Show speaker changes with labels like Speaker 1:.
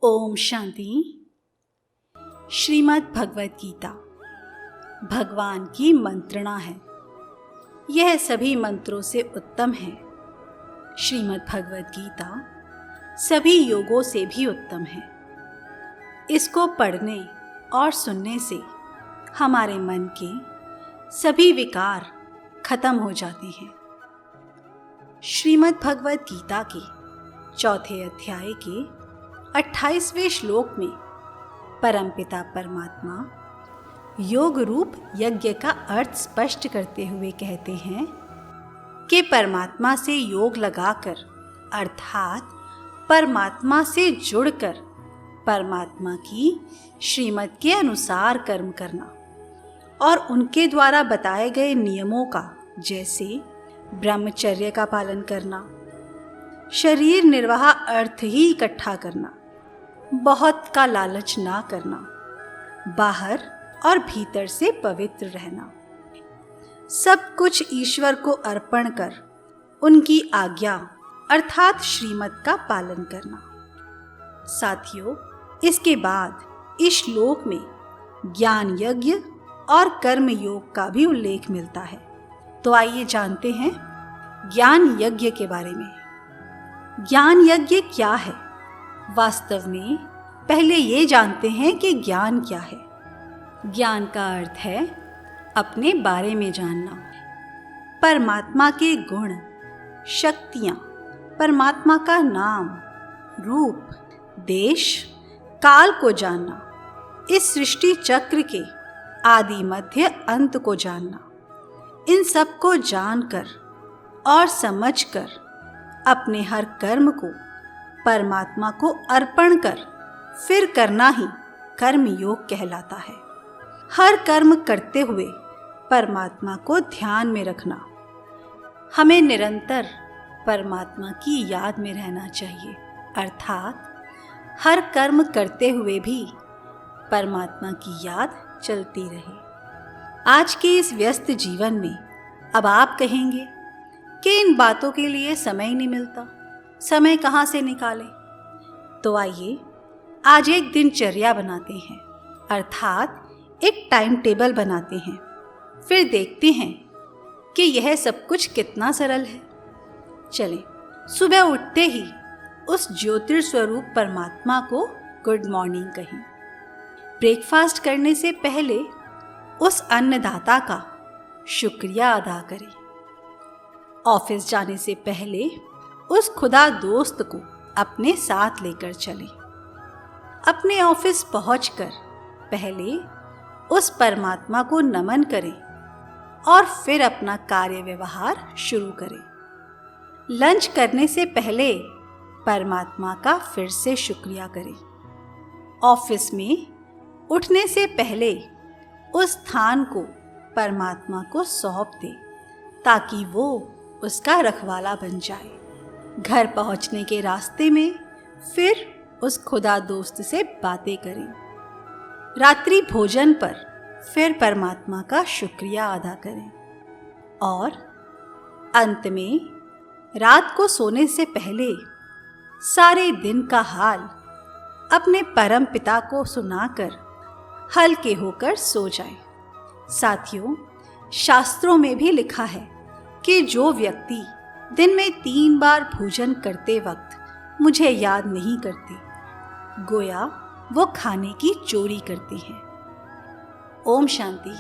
Speaker 1: ओम शांति। श्रीमद् भगवत गीता भगवान की मंत्रणा है। यह सभी मंत्रों से उत्तम है। श्रीमद् भगवत गीता सभी योगों से भी उत्तम है। इसको पढ़ने और सुनने से हमारे मन के सभी विकार खत्म हो जाते हैं। श्रीमद् भगवत गीता के चौथे अध्याय के 28वें श्लोक में परमपिता परमात्मा योग रूप यज्ञ का अर्थ स्पष्ट करते हुए कहते हैं कि परमात्मा से योग लगाकर अर्थात परमात्मा से जुड़कर परमात्मा की श्रीमत के अनुसार कर्म करना और उनके द्वारा बताए गए नियमों का, जैसे ब्रह्मचर्य का पालन करना, शरीर निर्वाह अर्थ ही इकट्ठा करना, बहुत का लालच ना करना, बाहर और भीतर से पवित्र रहना, सब कुछ ईश्वर को अर्पण कर उनकी आज्ञा अर्थात श्रीमत का पालन करना। साथियों, इसके बाद इस श्लोक में ज्ञान यज्ञ और कर्म योग का भी उल्लेख मिलता है। तो आइए जानते हैं ज्ञान यज्ञ के बारे में। ज्ञान यज्ञ क्या है? वास्तव में पहले ये जानते हैं कि ज्ञान क्या है। ज्ञान का अर्थ है अपने बारे में जानना, परमात्मा के गुण, शक्तियाँ, परमात्मा का नाम, रूप, देश, काल को जानना, इस सृष्टि चक्र के आदि मध्य अंत को जानना। इन सब को जानकर और समझकर अपने हर कर्म को परमात्मा को अर्पण कर फिर करना ही कर्म योग कहलाता है। हर कर्म करते हुए परमात्मा को ध्यान में रखना। हमें निरंतर परमात्मा की याद में रहना चाहिए, अर्थात हर कर्म करते हुए भी परमात्मा की याद चलती रहे। आज के इस व्यस्त जीवन में अब आप कहेंगे कि इन बातों के लिए समय ही नहीं मिलता, समय कहाँ से निकालें? तो आइए आज एक दिनचर्या बनाते हैं, अर्थात एक टाइम टेबल बनाते हैं, फिर देखते हैं कि यह सब कुछ कितना सरल है। चलें, सुबह उठते ही उस ज्योतिर्स्वरूप परमात्मा को गुड मॉर्निंग कहें। ब्रेकफास्ट करने से पहले उस अन्नदाता का शुक्रिया अदा करें। ऑफिस जाने से पहले उस खुदा दोस्त को अपने साथ लेकर चलें। अपने ऑफिस पहुंचकर पहले उस परमात्मा को नमन करें और फिर अपना कार्य व्यवहार शुरू करें। लंच करने से पहले परमात्मा का फिर से शुक्रिया करें। ऑफिस में उठने से पहले उस स्थान को परमात्मा को सौंप दें ताकि वो उसका रखवाला बन जाए। घर पहुंचने के रास्ते में फिर उस खुदा दोस्त से बातें करें। रात्रि भोजन पर फिर परमात्मा का शुक्रिया अदा करें और अंत में रात को सोने से पहले सारे दिन का हाल अपने परम पिता को सुनाकर हल्के होकर सो जाएं। साथियों, शास्त्रों में भी लिखा है कि जो व्यक्ति दिन में 3 बार भोजन करते वक्त मुझे याद नहीं करते, गोया वो खाने की चोरी करते हैं। ओम शांति।